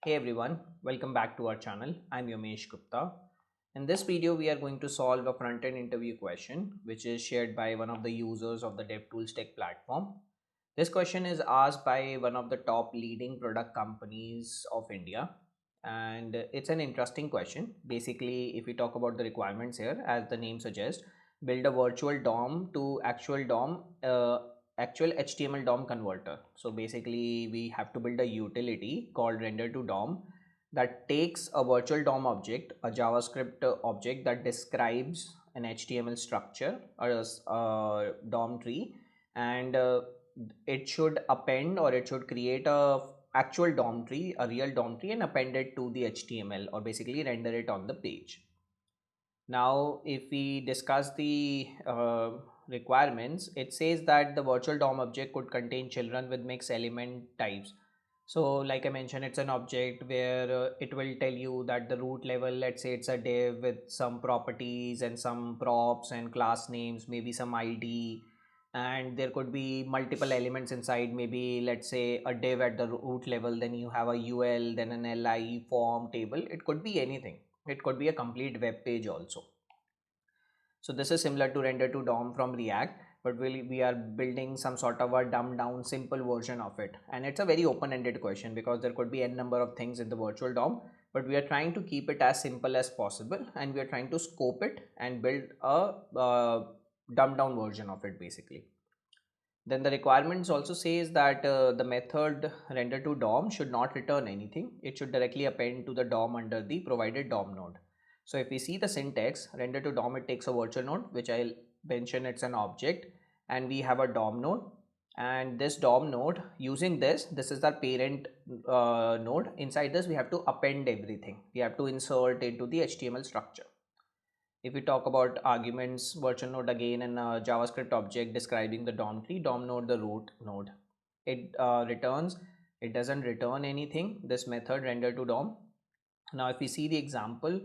Hey everyone, welcome back to our channel. I'm Yomesh Gupta. In this video, we are going to solve a front-end interview question which is shared by one of the users of the Devtools Tech platform. This question is asked by one of the top leading product companies of India, and it's an interesting question. Basically, if we talk about the requirements here, as the name suggests, build a virtual DOM to actual HTML DOM converter. So basically, we have to build a utility called render to DOM that takes a virtual DOM object, a JavaScript object that describes an HTML structure or a DOM tree, and it should append or it should create a actual DOM tree, a real DOM tree, and append it to the HTML or basically render it on the page. Now, if we discuss the requirements, it says that the virtual DOM object could contain children with mixed element types. So like I mentioned, it's an object where it will tell you that the root level, let's say it's a div with some properties and some props and class names, maybe some ID, and there could be multiple elements inside. Maybe let's say a div at the root level, then you have a UL, then an LI, form, table. It could be anything. It could be a complete web page also. So this is similar to render to DOM from React, but we are building some sort of a dumbed down simple version of it. And it's a very open-ended question because there could be n number of things in the virtual DOM, but we are trying to keep it as simple as possible, and we are trying to scope it and build a dumbed down version of it basically. Then the requirements also says that the method render to DOM should not return anything. It should directly append to the DOM under the provided DOM node. So if we see the syntax, render to DOM, it takes a virtual node, which I'll mention it's an object, and we have a DOM node. And this DOM node, using this is the parent node. Inside this, we have to append everything. We have to insert into the HTML structure. If we talk about arguments, virtual node again, and a JavaScript object describing the DOM tree, DOM node the root node. It it doesn't return anything, this method render to DOM. Now if we see the example,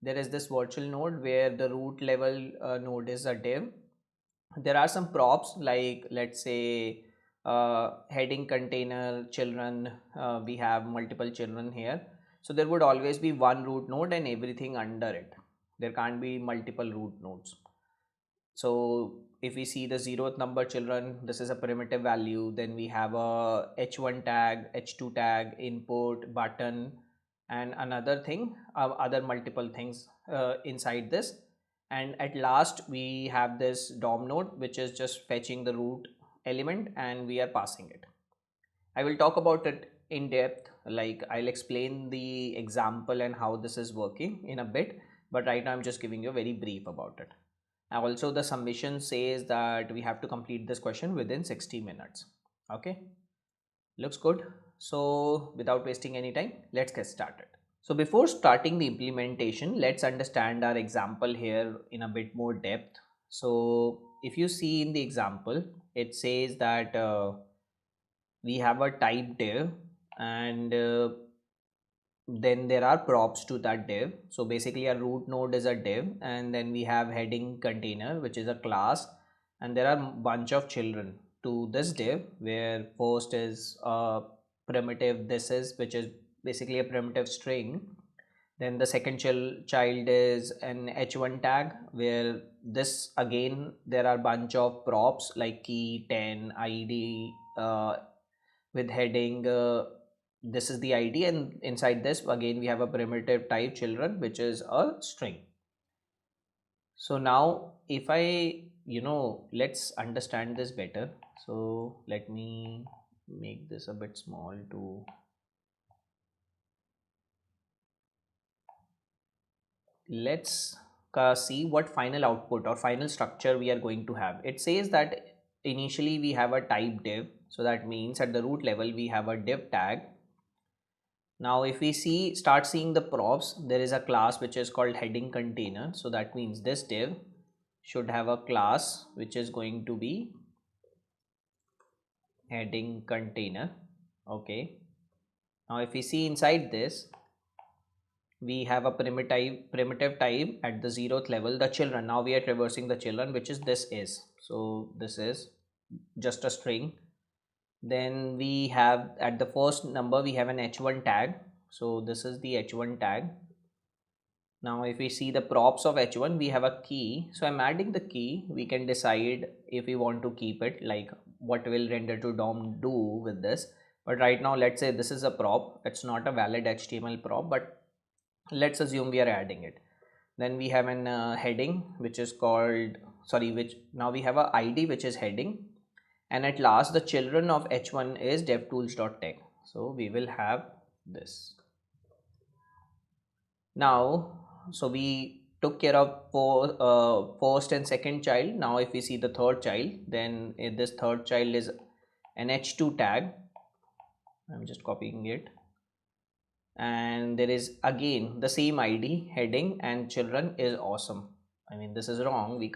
there is this virtual node where the root level node is a div. There are some props like let's say heading container children. We have multiple children here, so there would always be one root node and everything under it. There can't be multiple root nodes. So if we see the 0th number children, this is a primitive value. Then we have a h1 tag, h2 tag, input, button, and another thing, other multiple things inside this. And at last we have this DOM node, which is just fetching the root element and we are passing it. I will talk about it in depth, like I'll explain the example and how this is working in a bit, but right now I'm just giving you a very brief about it. And also the submission says that we have to complete this question within 60 minutes. Okay, looks good. So without wasting any time, let's get started. So before starting the implementation, let's understand our example here in a bit more depth. So if you see in the example, it says that we have a type div, and then there are props to that div. So basically a root node is a div, and then we have heading container, which is a class, and there are bunch of children to this div, where first is a primitive this is, which is basically a primitive string. Then the second child is an h1 tag, where this again there are bunch of props like key, 10, id, with heading this is the id, and inside this again we have a primitive type children, which is a string. So now if I let's understand this better. So let me make this a bit small to let's see what final output or final structure we are going to have. It says that initially we have a type div, so that means at the root level we have a div tag. Now if we start seeing the props, there is a class which is called heading container, so that means this div should have a class which is going to be heading container. Okay, now if we see inside this, we have a primitive type at the 0th level, the children. Now we are traversing the children, which is this is, so this is just a string. Then we have at the first number we have an h1 tag, So this is the h1 tag. Now if we see the props of h1, we have a key. So I'm adding the key. We can decide if we want to keep it, like what will render to DOM do with this. But right now, let's say this is a prop. It's not a valid HTML prop, but let's assume we are adding it. Then we have an heading which is called, which now we have a ID which is heading. And at last the children of h1 is devtools.tech. So we will have this. Now, so we took care of first and second child. Now if we see the third child, then this third child is an h2 tag. I'm just copying it. And there is again the same ID, heading, and children is awesome. I mean, this is wrong. We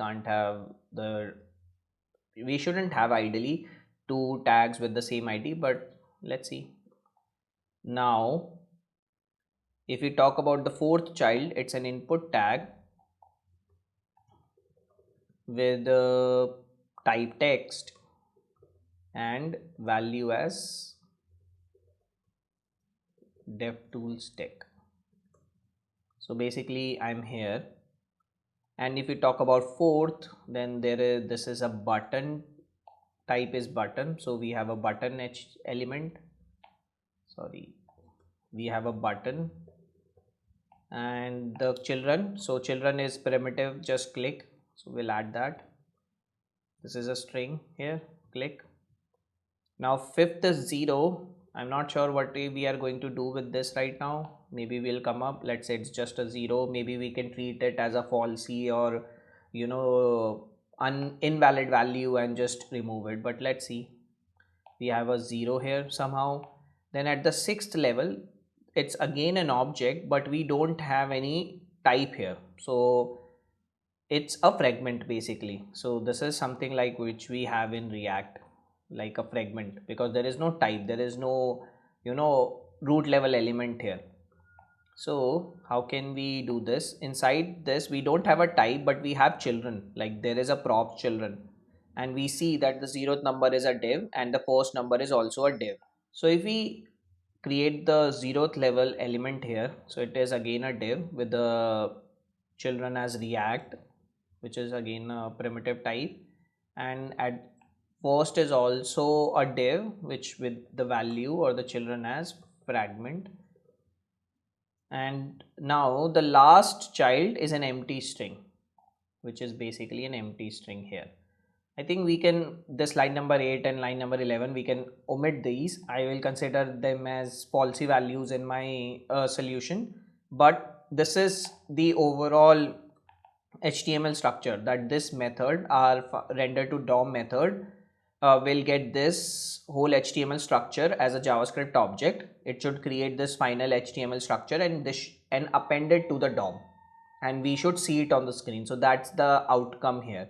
shouldn't have ideally two tags with the same ID, but let's see. Now if we talk about the fourth child, it's an input tag with type text and value as Devtools Tech. So basically I'm here. And if we talk about fourth, then this is a button, type is button. So we have a button element. We have a button. And the children, so children is primitive, just click. So we'll add that. This is a string here, click. Now fifth is 0. I'm not sure what we are going to do with this right now. Maybe we'll come up, let's say it's just a 0. Maybe we can treat it as a falsy or invalid value and just remove it. But let's see, we have a 0 here somehow. Then at the sixth level, it's again an object, but we don't have any type here. So it's a fragment basically. So this is something like which we have in React, like a fragment, because there is no type, there is no root level element here. So how can we do this? Inside this we don't have a type, but we have children, like there is a prop children, and we see that the 0th number is a div and the first number is also a div. So if we create the 0th level element here, so it is again a div with the children as React, which is again a primitive type, and at first is also a div which with the value or the children as Fragment. And now the last child is an empty string, which is basically an empty string here. I think we can, this line number 8 and line number 11, we can omit these. I will consider them as falsy values in my solution. But this is the overall HTML structure, that this method, our render to DOM method, will get this whole HTML structure as a JavaScript object. It should create this final HTML structure and append it to the DOM, and we should see it on the screen. So that's the outcome here.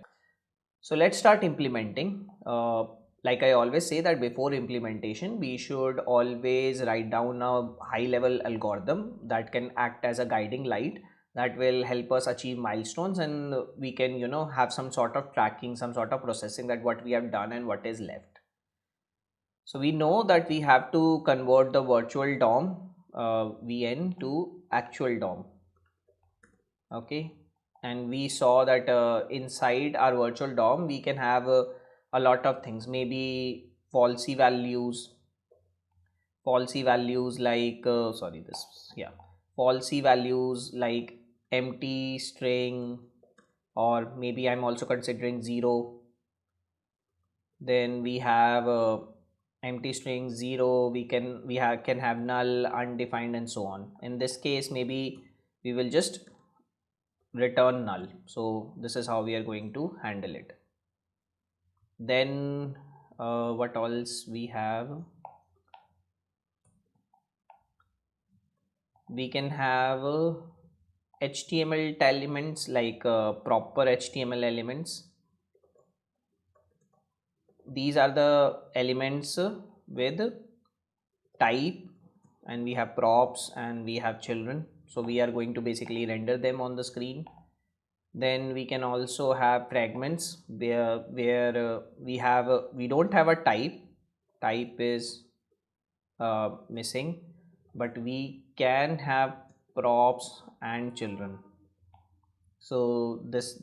So let's start implementing. Like I always say that before implementation, we should always write down a high level algorithm that can act as a guiding light, that will help us achieve milestones, and we can have some sort of tracking, some sort of processing that what we have done and what is left. So we know that we have to convert the virtual DOM VN to actual DOM. Okay, and we saw that inside our virtual DOM we can have a lot of things, maybe falsy values like falsy values like empty string, or maybe I'm also considering 0. Then we have empty string 0, we can have null, undefined, and so on. In this case maybe we will just return null. So this is how we are going to handle it. Then what else we have? We can have HTML elements, like proper HTML elements. These are the elements with type, and we have props and we have children. So we are going to basically render them on the screen. Then we can also have fragments where we don't have a type is missing. but we can have props and children. So this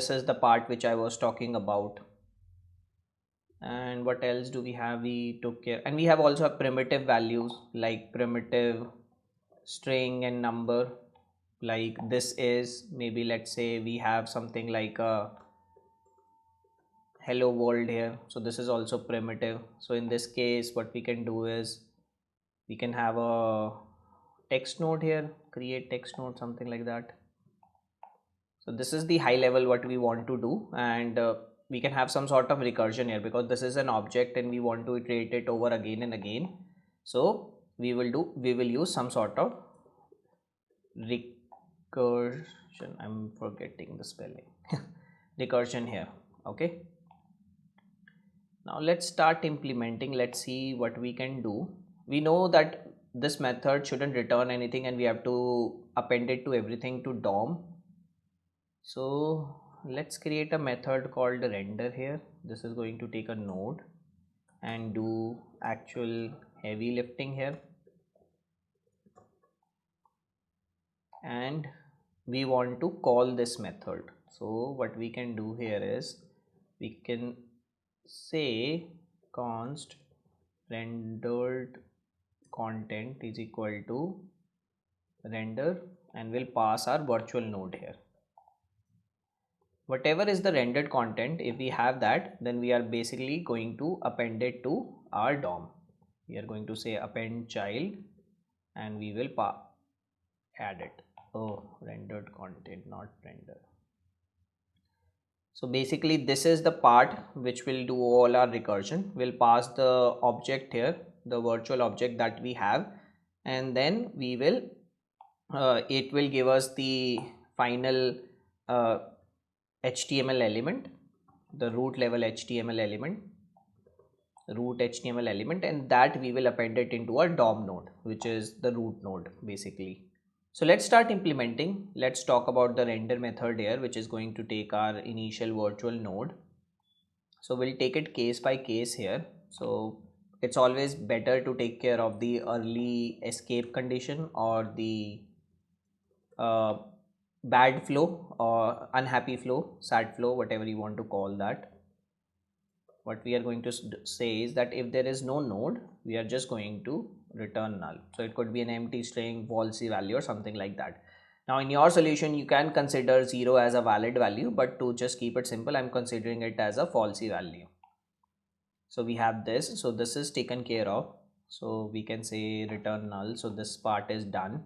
is the part which I was talking about. And what else do we have? We took care, and we have also primitive values like primitive string and number. Like this is, maybe let's say we have something like a hello world here, so this is also primitive. So in this case what we can do is we can have a text node here, create text node, something like that. So this is the high level what we want to do, and we can have some sort of recursion here because this is an object and we want to iterate it over again and again. So we will use some sort of recursion. I'm forgetting the spelling. Recursion here. Okay, now let's start implementing. Let's see what we can do. We know that this method shouldn't return anything and we have to append it to everything to DOM. So let's create a method called render here. This is going to take a node and do actual heavy lifting here, and we want to call this method. So what we can do here is we can say const rendered content is equal to render, and we'll pass our virtual node here. Whatever is the rendered content, if we have that, then we are basically going to append it to our DOM. We are going to say append child and we will add it. Oh, rendered content, not render. So basically this is the part which will do all our recursion. We'll pass the object here, the virtual object that we have, and then we will it will give us the final HTML element, the root level HTML element, root HTML element, and that we will append it into a DOM node, which is the root node basically. So let's start implementing. Let's talk about the render method here, which is going to take our initial virtual node. So we'll take it case by case here. So it's always better to take care of the early escape condition or the bad flow or unhappy flow, sad flow, whatever you want to call that. What we are going to say is that if there is no node, we are just going to return null. So it could be an empty string, falsy value or something like that. Now in your solution, you can consider 0 as a valid value, but to just keep it simple, I'm considering it as a falsy value. So we have this, so this is taken care of. So we can say return null. So this part is done.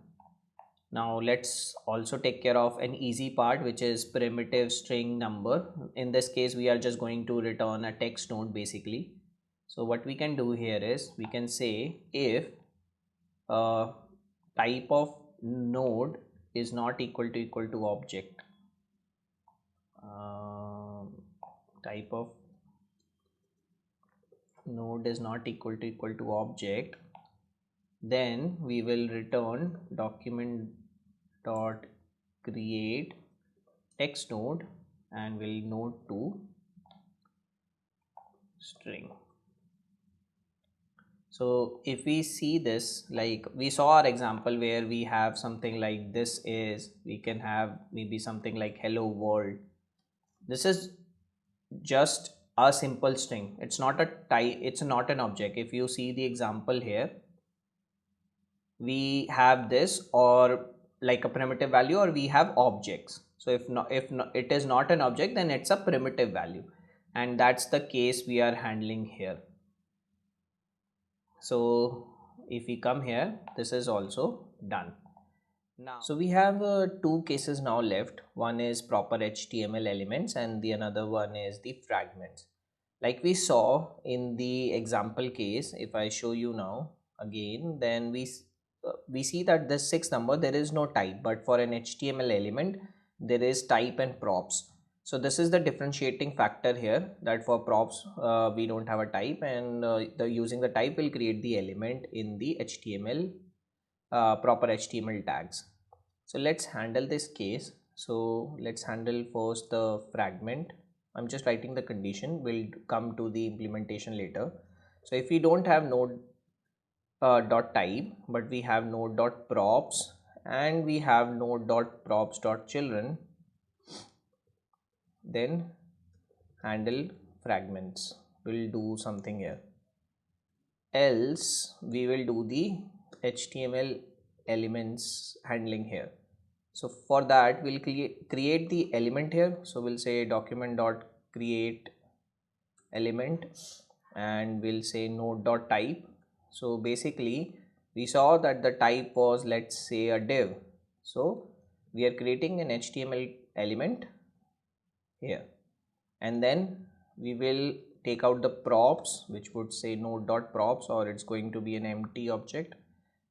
Now let's also take care of an easy part, which is primitive string number. In this case, we are just going to return a text node basically. So what we can do here is we can say if type of node is not equal to object, type of node is not equal to object, then we will return document dot create text node and will node to string. So if we see this, like we saw our example where we have something like this is, we can have maybe something like hello world. This is just a simple string. It's not a type, it's not an object. If you see the example here, we have this or like a primitive value, or we have objects. So if it is not an object, then it's a primitive value, and that's the case we are handling here. So if we come here, this is also done. Now, so we have two cases now left. One is proper HTML elements and the another one is the fragments. Like we saw in the example case, if I show you now again, then we see that this 6 number, there is no type, but for an HTML element, there is type and props. So this is the differentiating factor here, that for props, we don't have a type, and using the type will create the element in the HTML, proper HTML tags. So let's handle this case. So let's handle first the fragment. I'm just writing the condition, we'll come to the implementation later. So if we don't have node, dot type, but we have node dot props and we have node dot props dot children, then handle fragments. We'll do something here. Else we will do the HTML elements handling here. So for that we'll create the element here. So we'll say document dot create element and we'll say node dot type. So basically we saw that the type was, let's say, a div. So we are creating an HTML element here, and then we will take out the props, which would say node dot props, or it's going to be an empty object,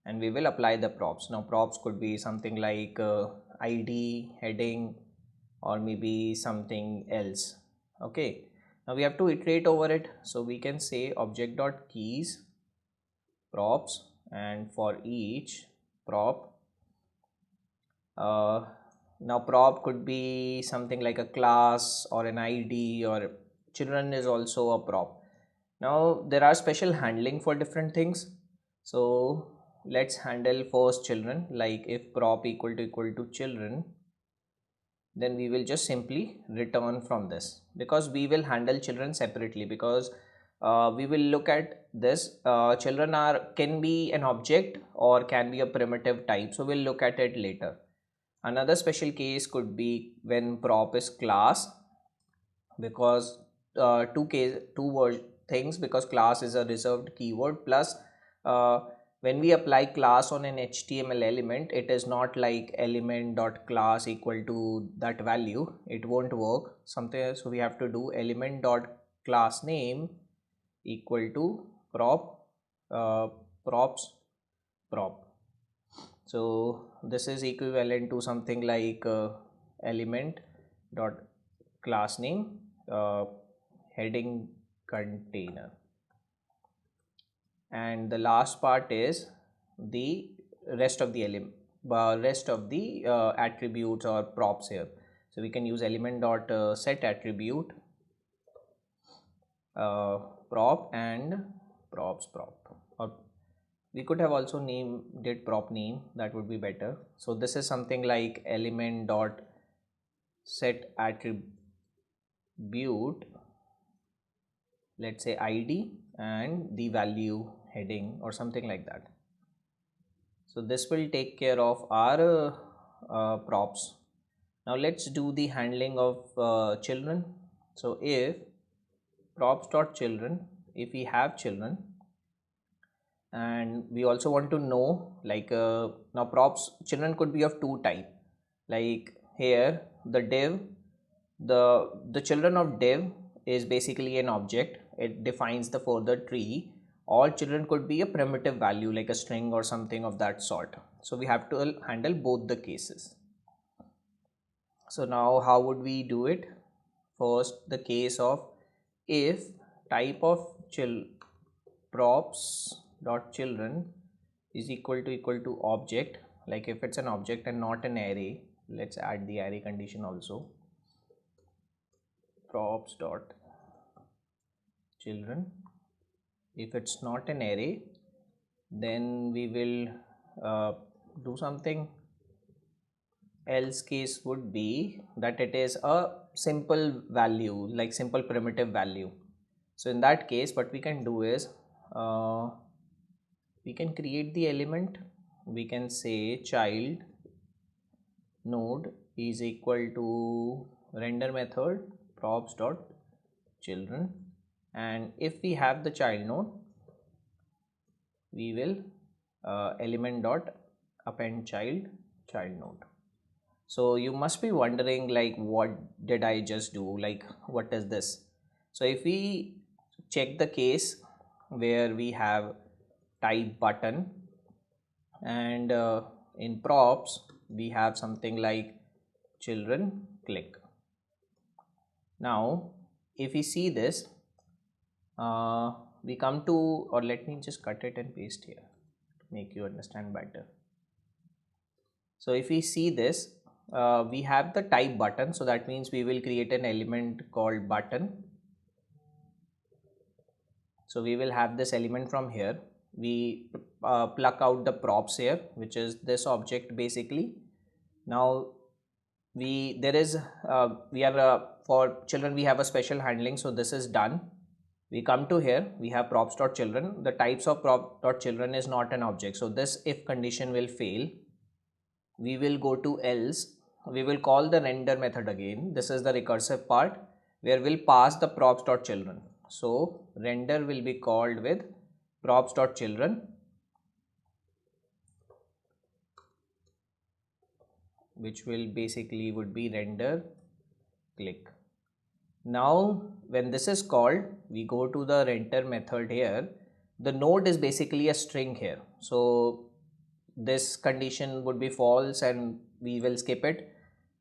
and we will apply the props. Now props could be something like ID, heading, or maybe something else. Okay, now we have to iterate over it. So we can say object dot keys props, and for each prop, now prop could be something like a class or an ID, or children is also a prop. Now there are special handling for different things. So let's handle first children. Like if prop equal to children, then we will just simply return from this, because we will handle children separately, because we will look at this. Children can be an object or can be a primitive type, so we'll look at it later. Another special case could be when prop is class, because two things, because class is a reserved keyword, plus when we apply class on an HTML element, it is not like element dot class equal to that value. It won't work something. So we have to do element dot class name equal to props prop. So this is equivalent to something like element dot class name heading container, and the last part is the rest of the attributes or props here. So we can use element dot set attribute prop and props prop, or we could have also named it prop name, that would be better. So this is something like element dot set attribute, let's say ID, and the value heading or something like that. So this will take care of our props. Now let's do the handling of children. So if props dot children, if we have children, and we also want to know, like now props children could be of two type. Like here the div, the children of div is basically an object. It defines the further tree. All children could be a primitive value like a string or something of that sort. So we have to handle both the cases. So now how would we do it? First, the case of if type of props dot children is equal to object, like if it's an object and not an array, let's add the array condition also. Props dot children, if it's not an array, then we will do something. Else case would be that it is a simple value, like simple primitive value. So in that case, what we can do is we can create the element. We can say child node is equal to render method props dot children, and if we have the child node, we will element dot append child node. So you must be wondering, like, what did I just do? Like, what is this? So if we check the case where we have type button, and in props we have something like children click. Now if we see this, we come to, or let me just cut it and paste here to make you understand better. So if we see this, we have the type button, so that means we will create an element called button. So we will have this element from here. we pluck out the props here, which is this object basically. Now we are for children we have a special handling, so this is done. We come to here, we have props.children. The types of prop.children is not an object, so this if condition will fail. We will go to else, we will call the render method again. This is the recursive part where we'll pass the props.children. So render will be called with props.children, which will basically would be render click. Now when this is called, we go to the render method here. The node is basically a string here, so this condition would be false and we will skip it.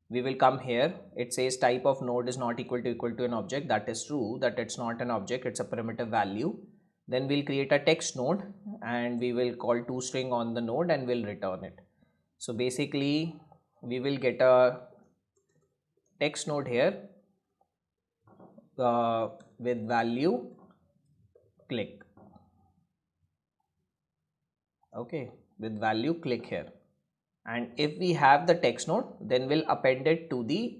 We will come here, it says type of node is not equal to an object. That is true, that it's not an object, it's a primitive value. Then we'll create a text node and we will call toString on the node and we'll return it. So basically we will get a text node here with value click. Okay, with value click here. And if we have the text node, then we'll append it to the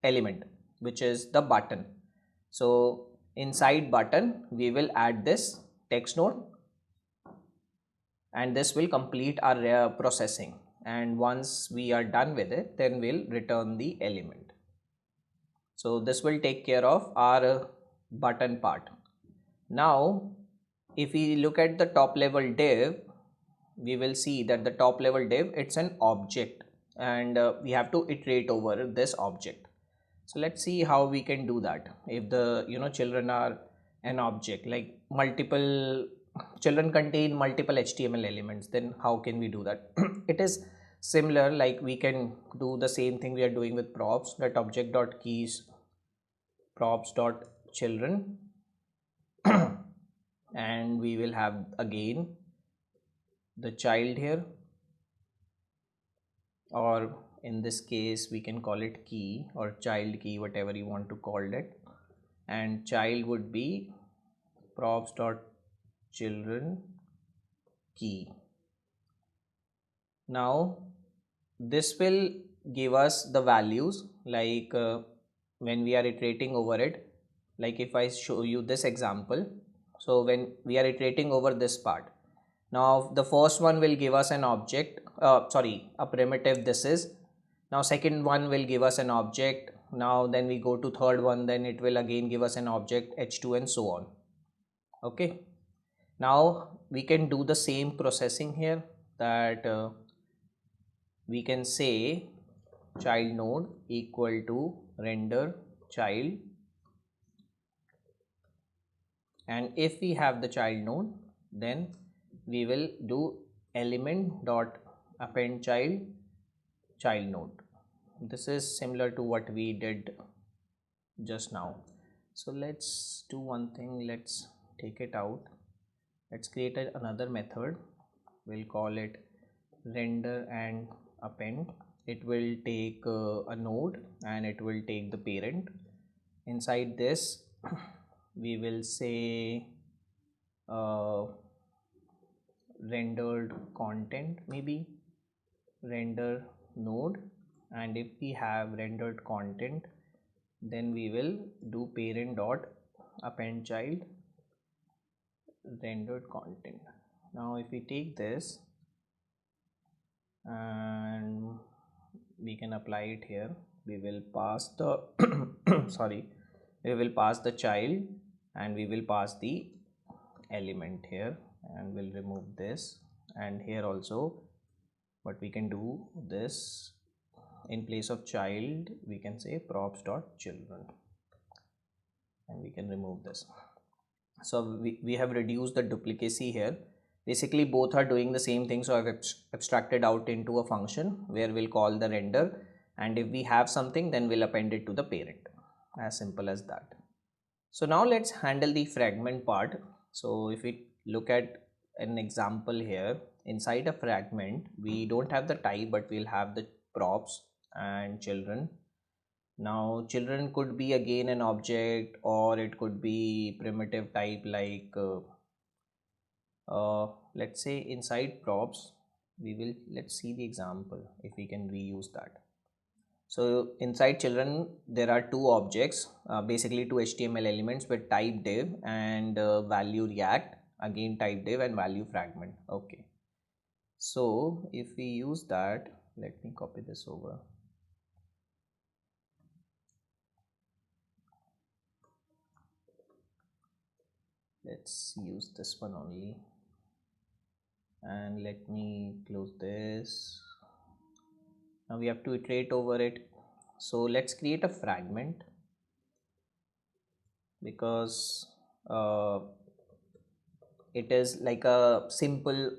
element, which is the button. So inside button we will add this text node and this will complete our processing, and once we are done with it, then we'll return the element. So this will take care of our button part. Now if we look at the top level div, we will see that the top level div, it's an object and we have to iterate over this object. So let's see how we can do that. If the children are an object, like multiple children contain multiple HTML elements, then how can we do that? It is similar, like we can do the same thing we are doing with props, that object.keys props.children and we will have again the child here, or in this case we can call it key or child key, whatever you want to call it, and child would be props.children key. Now this will give us the values, like when we are iterating over it. Like if I show you this example, so when we are iterating over this part, now the first one will give us an object, a primitive, this is. Now second one will give us an object. Now then we go to third one, then it will again give us an object h2 and so on. Okay, now we can do the same processing here, that we can say child node equal to render child, and if we have the child node, then we will do element dot append child node. This is similar to what we did just now. So let's do one thing, let's take it out, let's create another method. We'll call it render and append. It will take a node and it will take the parent. Inside this we will say rendered content, maybe render node, and if we have rendered content, then we will do parent dot append child rendered content. Now if we take this and we can apply it here, we will pass the sorry, we will pass the child and we will pass the element here, and we'll remove this, and here also what we can do, this in place of child we can say props.children, and we can remove this. So we have reduced the duplicacy here. Basically both are doing the same thing, so I've abstracted out into a function where we'll call the render, and if we have something then we'll append it to the parent. As simple as that. So now let's handle the fragment part. So if we look at an example here, inside a fragment we don't have the type, but we'll have the props and children. Now children could be again an object, or it could be primitive type like let's say inside props, let's see the example if we can reuse that. So inside children, there are two objects, basically two HTML elements with type div and value react, again type div and value fragment. Okay. So if we use that, let me copy this over. Let's use this one only. And let me close this. Now we have to iterate over it. So let's create a fragment, because it is like a simple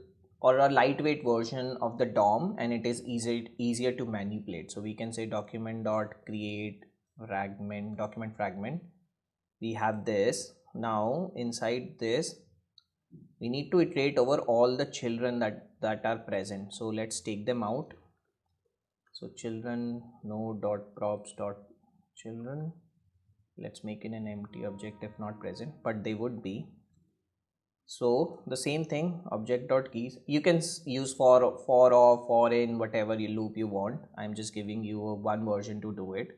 or a lightweight version of the DOM, and it is easier to manipulate. So we can say document dot create fragment, document fragment. We have this. Now inside this, we need to iterate over all the children that are present. So let's take them out. So children node dot props dot children. Let's make it an empty object if not present, but they would be. So the same thing, object dot keys. You can use for or for in whatever loop you want. I'm just giving you one version to do it.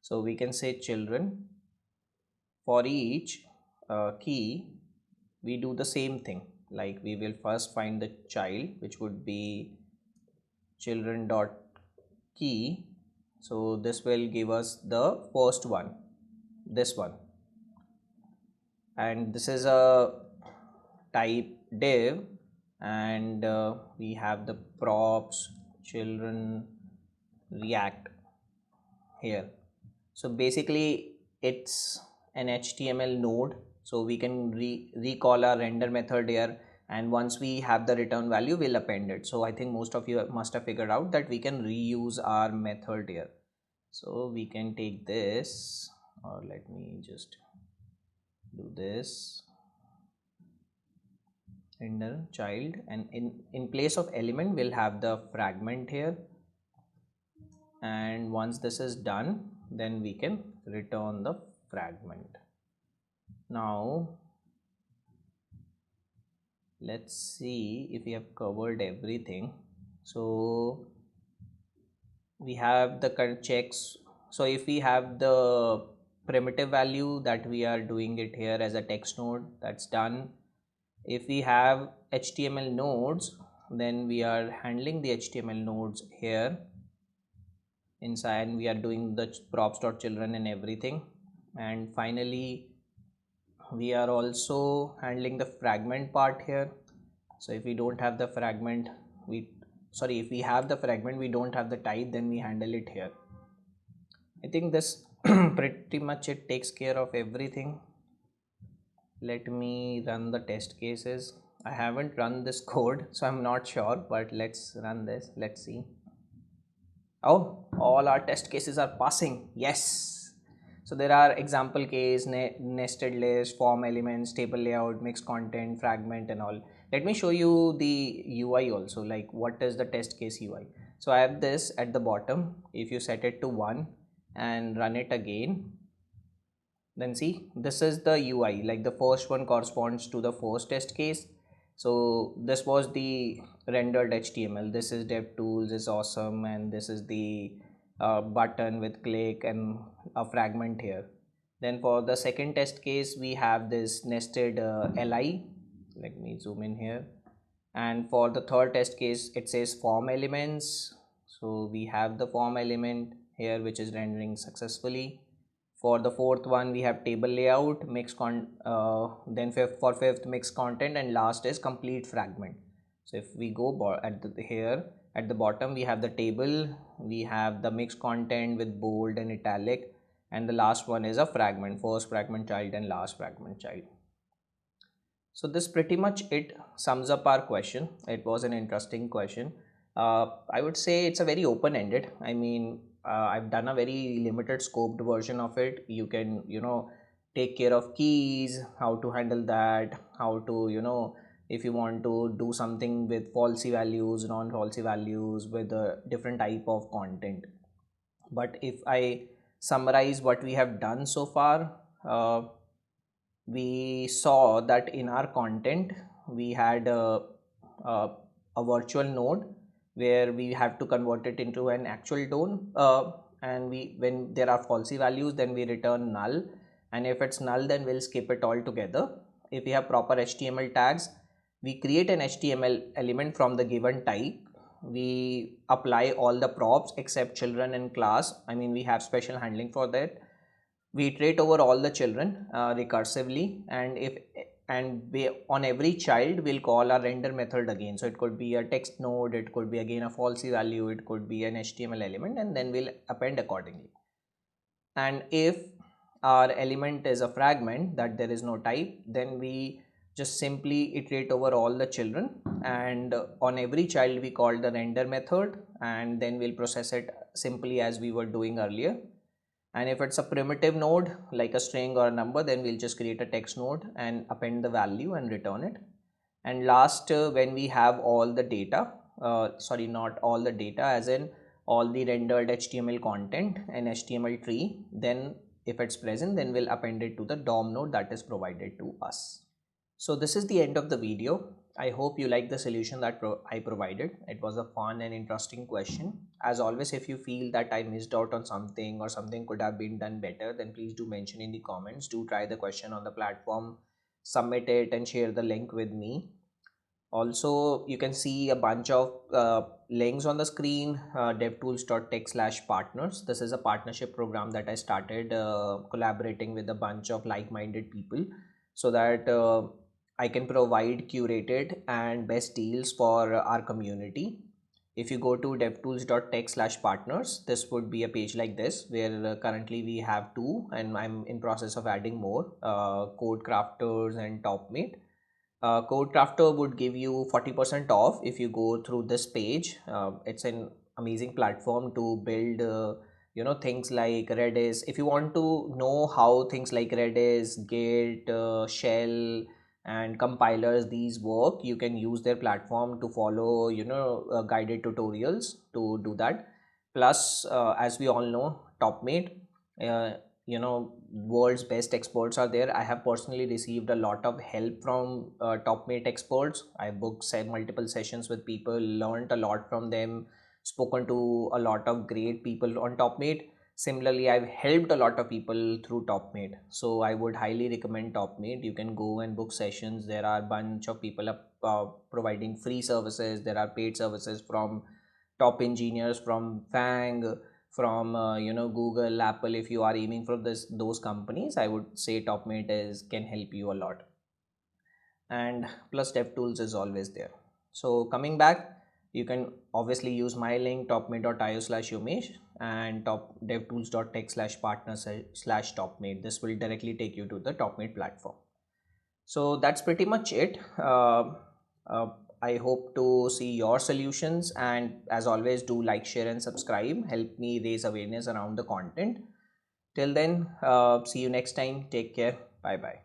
So we can say children. For each key, we do the same thing. Like we will first find the child, which would be children dot key. So this will give us the first one, this one, and this is a type div, and we have the props children react here. So basically it's an HTML node, so we can recall our render method here, and once we have the return value, we'll append it. So I think most of you must have figured out that we can reuse our method here. So we can take this, or let me just do this, render child, and in place of element we'll have the fragment here, and once this is done, then we can return the fragment. Now let's see if we have covered everything. So we have the current checks. So if we have the primitive value that we are doing it here as a text node, that's done. If we have HTML nodes, then we are handling the HTML nodes here inside, and we are doing the props.children and everything. And finally we are also handling the fragment part here. So if we don't have the fragment, if we have the fragment, we don't have the type, then we handle it here. I think this pretty much it takes care of everything. Let me run the test cases. I haven't run this code, so I'm not sure, but let's run this. Let's see. Oh, all our test cases are passing. Yes. So there are example case, nested list, form elements, table layout, mixed content, fragment and all. Let me show you the UI also, like what is the test case UI. So I have this at the bottom. If you set it to 1 and run it again, then see, this is the UI, like the first one corresponds to the first test case. So this was the rendered HTML. This is Devtools is awesome, and this is the button with click and a fragment here. Then for the second test case, we have this nested li. Let me zoom in here. And for the third test case, it says form elements. So we have the form element here, which is rendering successfully. For the fourth one, we have table layout, then for fifth mixed content, and last is complete fragment. So if we go here at the bottom, we have the table, we have the mixed content with bold and italic, and the last one is a fragment, first fragment child and last fragment child. So this pretty much it sums up our question. It was an interesting question. I would say it's a very open-ended. I mean, I've done a very limited scoped version of it. You can, take care of keys, how to handle that, how to, if you want to do something with falsy values, non-falsy values, with a different type of content. But if I summarize what we have done so far, we saw that in our content, we had a virtual node where we have to convert it into an actual DOM, and when there are falsy values, then we return null, and if it's null, then we'll skip it all together. If we have proper HTML tags, we create an HTML element from the given type. We apply all the props except children and class. I mean, we have special handling for that. We iterate over all the children recursively, and on every child we'll call our render method again. So it could be a text node, it could be again a falsy value, it could be an HTML element, and then we'll append accordingly. And if our element is a fragment that there is no type, then we just simply iterate over all the children, and on every child we call the render method, and then we'll process it simply as we were doing earlier. And if it's a primitive node like a string or a number, then we'll just create a text node and append the value and return it. And last, when we have all the data, sorry, not all the data, as in all the rendered HTML content and HTML tree, then if it's present, then we'll append it to the DOM node that is provided to us. So this is the end of the video. I hope you like the solution that I provided. It was a fun and interesting question. As always, if you feel that I missed out on something or something could have been done better, then please do mention in the comments. Do try the question on the platform, submit it, and share the link with me. Also, you can see a bunch of links on the screen. Devtools.tech/partners. This is a partnership program that I started collaborating with a bunch of like-minded people, so that I can provide curated and best deals for our community. If you go to devtools.tech/partners, this would be a page like this, where currently we have 2, and I'm in process of adding more, Code Crafters and TopMate. Code Crafter would give you 40% off if you go through this page. It's an amazing platform to build things like Redis. If you want to know how things like Redis, Git, Shell and compilers these work, you can use their platform to follow guided tutorials to do that. Plus, as we all know, TopMate, world's best experts are there. I have personally received a lot of help from TopMate experts. I booked multiple sessions with people, learned a lot from them, spoken to a lot of great people on TopMate. Similarly, I've helped a lot of people through TopMate. So I would highly recommend TopMate. You can go and book sessions. There are a bunch of people providing free services. There are paid services from top engineers from Fang, from Google, Apple. If you are aiming for those companies, I would say TopMate can help you a lot. And plus DevTools is always there. So coming back, you can obviously use my link topmate.io/Umesh and devtools.tech/partner/topmate. This will directly take you to the TopMate platform. So that's pretty much it. I hope to see your solutions, and as always, do like, share and subscribe. Help me raise awareness around the content. Till then, see you next time. Take care. Bye bye.